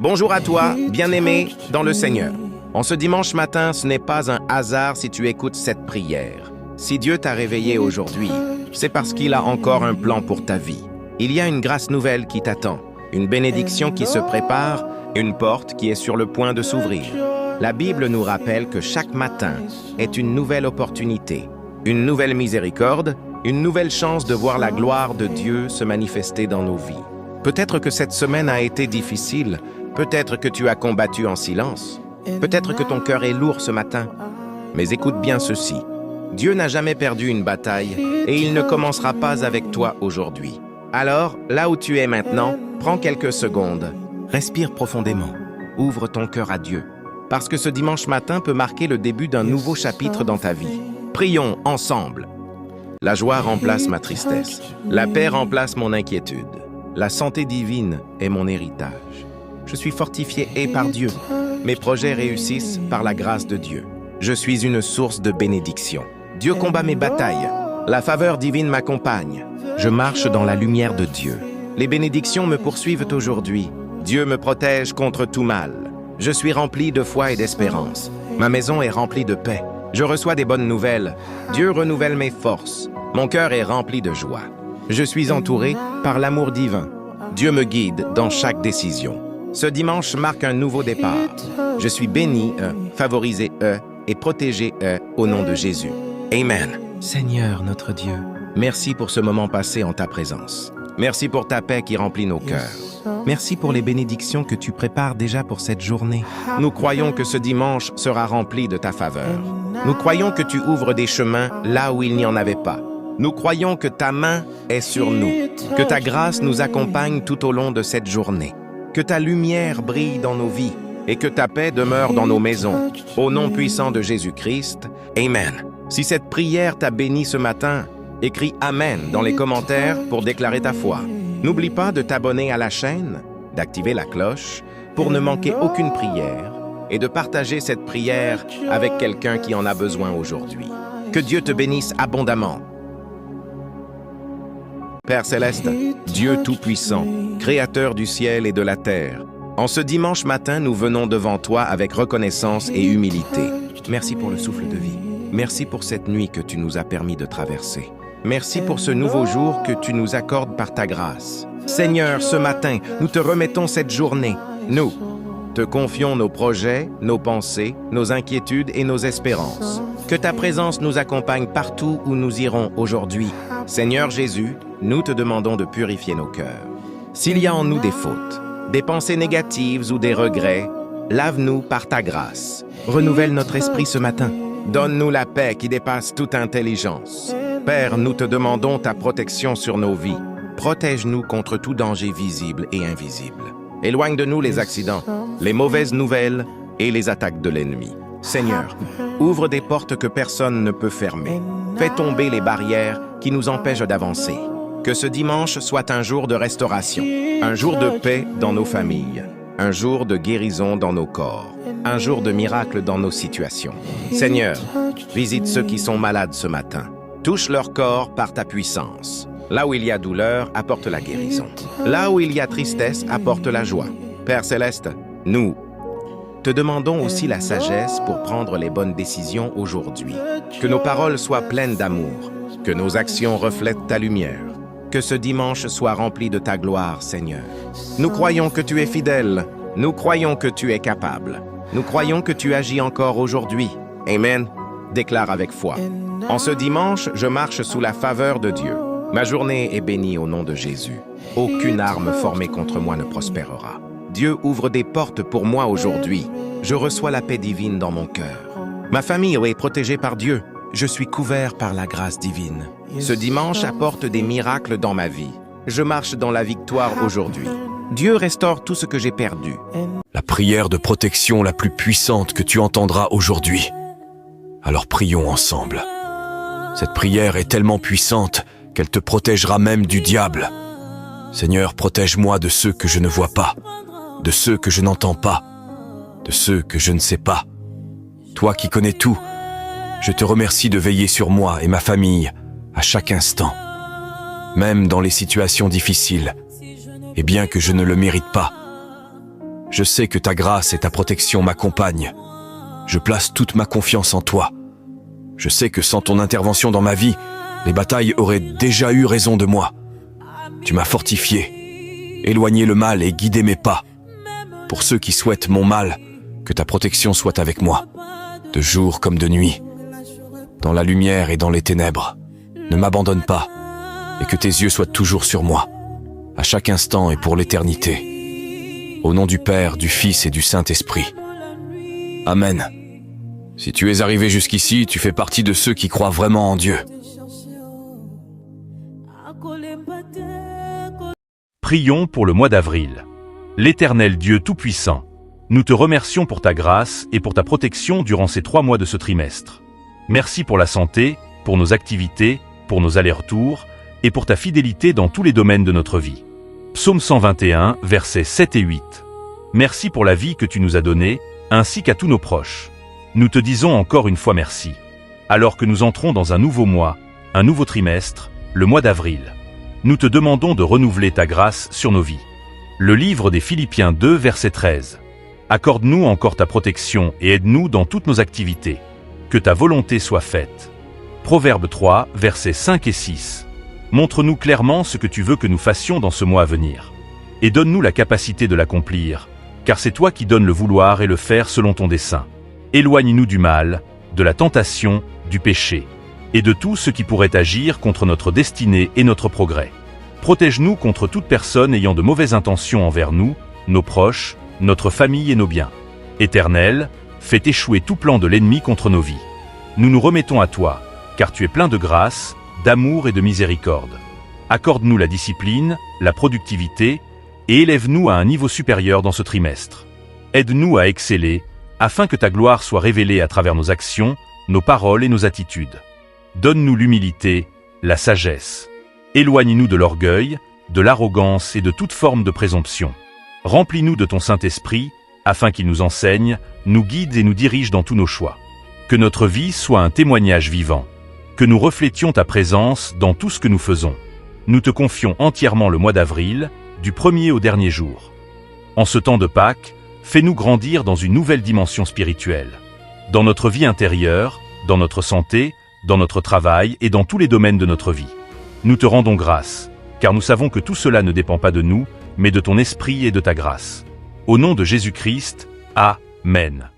Bonjour à toi, bien-aimé dans le Seigneur. En ce dimanche matin, ce n'est pas un hasard si tu écoutes cette prière. Si Dieu t'a réveillé aujourd'hui, c'est parce qu'il a encore un plan pour ta vie. Il y a une grâce nouvelle qui t'attend, une bénédiction qui se prépare, une porte qui est sur le point de s'ouvrir. La Bible nous rappelle que chaque matin est une nouvelle opportunité, une nouvelle miséricorde, une nouvelle chance de voir la gloire de Dieu se manifester dans nos vies. Peut-être que cette semaine a été difficile, peut-être que tu as combattu en silence, peut-être que ton cœur est lourd ce matin. Mais écoute bien ceci, Dieu n'a jamais perdu une bataille et il ne commencera pas avec toi aujourd'hui. Alors, là où tu es maintenant, prends quelques secondes, respire profondément, ouvre ton cœur à Dieu, parce que ce dimanche matin peut marquer le début d'un nouveau chapitre dans ta vie. Prions ensemble. La joie remplace ma tristesse, la paix remplace mon inquiétude, la santé divine est mon héritage. Je suis fortifié par Dieu. Mes projets réussissent par la grâce de Dieu. Je suis une source de bénédiction. Dieu combat mes batailles. La faveur divine m'accompagne. Je marche dans la lumière de Dieu. Les bénédictions me poursuivent aujourd'hui. Dieu me protège contre tout mal. Je suis rempli de foi et d'espérance. Ma maison est remplie de paix. Je reçois des bonnes nouvelles. Dieu renouvelle mes forces. Mon cœur est rempli de joie. Je suis entouré par l'amour divin. Dieu me guide dans chaque décision. Ce dimanche marque un nouveau départ. Je suis béni, favorisé, et protégé, au nom de Jésus. Amen. Seigneur notre Dieu, merci pour ce moment passé en ta présence. Merci pour ta paix qui remplit nos cœurs. Merci pour les bénédictions que tu prépares déjà pour cette journée. Nous croyons que ce dimanche sera rempli de ta faveur. Nous croyons que tu ouvres des chemins là où il n'y en avait pas. Nous croyons que ta main est sur nous, que ta grâce nous accompagne tout au long de cette journée. Que ta lumière brille dans nos vies et que ta paix demeure dans nos maisons. Au nom puissant de Jésus-Christ, Amen. Si cette prière t'a béni ce matin, écris Amen dans les commentaires pour déclarer ta foi. N'oublie pas de t'abonner à la chaîne, d'activer la cloche pour ne manquer aucune prière et de partager cette prière avec quelqu'un qui en a besoin aujourd'hui. Que Dieu te bénisse abondamment. Père Céleste, Dieu Tout-Puissant, Créateur du ciel et de la terre, en ce dimanche matin, nous venons devant toi avec reconnaissance et humilité. Merci pour le souffle de vie. Merci pour cette nuit que tu nous as permis de traverser. Merci pour ce nouveau jour que tu nous accordes par ta grâce. Seigneur, ce matin, nous te remettons cette journée. Nous te confions nos projets, nos pensées, nos inquiétudes et nos espérances. Que ta présence nous accompagne partout où nous irons aujourd'hui. Seigneur Jésus, nous te demandons de purifier nos cœurs. S'il y a en nous des fautes, des pensées négatives ou des regrets, lave-nous par ta grâce. Renouvelle notre esprit ce matin. Donne-nous la paix qui dépasse toute intelligence. Père, nous te demandons ta protection sur nos vies. Protège-nous contre tout danger visible et invisible. Éloigne de nous les accidents, les mauvaises nouvelles et les attaques de l'ennemi. Seigneur, ouvre des portes que personne ne peut fermer. Fais tomber les barrières qui nous empêchent d'avancer. Que ce dimanche soit un jour de restauration, un jour de paix dans nos familles, un jour de guérison dans nos corps, un jour de miracle dans nos situations. Seigneur, visite ceux qui sont malades ce matin. Touche leur corps par ta puissance. Là où il y a douleur, apporte la guérison. Là où il y a tristesse, apporte la joie. Père Céleste, nous te demandons aussi la sagesse pour prendre les bonnes décisions aujourd'hui. Que nos paroles soient pleines d'amour, que nos actions reflètent ta lumière. Que ce dimanche soit rempli de ta gloire, Seigneur. Nous croyons que tu es fidèle. Nous croyons que tu es capable. Nous croyons que tu agis encore aujourd'hui. Amen. Déclare avec foi. En ce dimanche, je marche sous la faveur de Dieu. Ma journée est bénie au nom de Jésus. Aucune arme formée contre moi ne prospérera. Dieu ouvre des portes pour moi aujourd'hui. Je reçois la paix divine dans mon cœur. Ma famille est protégée par Dieu. Je suis couvert par la grâce divine. Ce dimanche apporte des miracles dans ma vie. Je marche dans la victoire aujourd'hui. Dieu restaure tout ce que j'ai perdu. La prière de protection la plus puissante que tu entendras aujourd'hui. Alors prions ensemble. Cette prière est tellement puissante qu'elle te protégera même du diable. Seigneur, protège-moi de ceux que je ne vois pas, de ceux que je n'entends pas, de ceux que je ne sais pas. Toi qui connais tout, je te remercie de veiller sur moi et ma famille à chaque instant, même dans les situations difficiles, et bien que je ne le mérite pas. Je sais que ta grâce et ta protection m'accompagnent. Je place toute ma confiance en toi. Je sais que sans ton intervention dans ma vie, les batailles auraient déjà eu raison de moi. Tu m'as fortifié, éloigné le mal et guidé mes pas. Pour ceux qui souhaitent mon mal, que ta protection soit avec moi, de jour comme de nuit, dans la lumière et dans les ténèbres. Ne m'abandonne pas, et que tes yeux soient toujours sur moi, à chaque instant et pour l'éternité. Au nom du Père, du Fils et du Saint-Esprit. Amen. Si tu es arrivé jusqu'ici, tu fais partie de ceux qui croient vraiment en Dieu. Prions pour le mois d'avril. L'Éternel Dieu Tout-Puissant, nous te remercions pour ta grâce et pour ta protection durant ces 3 mois de ce trimestre. Merci pour la santé, pour nos activités, pour nos allers-retours et pour ta fidélité dans tous les domaines de notre vie. Psaume 121, versets 7 et 8. Merci pour la vie que tu nous as donnée, ainsi qu'à tous nos proches. Nous te disons encore une fois merci. Alors que nous entrons dans un nouveau mois, un nouveau trimestre, le mois d'avril, nous te demandons de renouveler ta grâce sur nos vies. Le livre des Philippiens 2, verset 13. Accorde-nous encore ta protection et aide-nous dans toutes nos activités. Que ta volonté soit faite. Proverbe 3, versets 5 et 6. Montre-nous clairement ce que tu veux que nous fassions dans ce mois à venir. Et donne-nous la capacité de l'accomplir, car c'est toi qui donnes le vouloir et le faire selon ton dessein. Éloigne-nous du mal, de la tentation, du péché, et de tout ce qui pourrait agir contre notre destinée et notre progrès. Protège-nous contre toute personne ayant de mauvaises intentions envers nous, nos proches, notre famille et nos biens. Éternel, fais échouer tout plan de l'ennemi contre nos vies. Nous nous remettons à toi, car tu es plein de grâce, d'amour et de miséricorde. Accorde-nous la discipline, la productivité, et élève-nous à un niveau supérieur dans ce trimestre. Aide-nous à exceller, afin que ta gloire soit révélée à travers nos actions, nos paroles et nos attitudes. Donne-nous l'humilité, la sagesse. Éloigne-nous de l'orgueil, de l'arrogance et de toute forme de présomption. Remplis-nous de ton Saint-Esprit, afin qu'il nous enseigne, nous guide et nous dirige dans tous nos choix. Que notre vie soit un témoignage vivant. Que nous reflétions ta présence dans tout ce que nous faisons. Nous te confions entièrement le mois d'avril, du premier au dernier jour. En ce temps de Pâques, fais-nous grandir dans une nouvelle dimension spirituelle. Dans notre vie intérieure, dans notre santé, dans notre travail et dans tous les domaines de notre vie. Nous te rendons grâce, car nous savons que tout cela ne dépend pas de nous, mais de ton esprit et de ta grâce. Au nom de Jésus-Christ, Amen.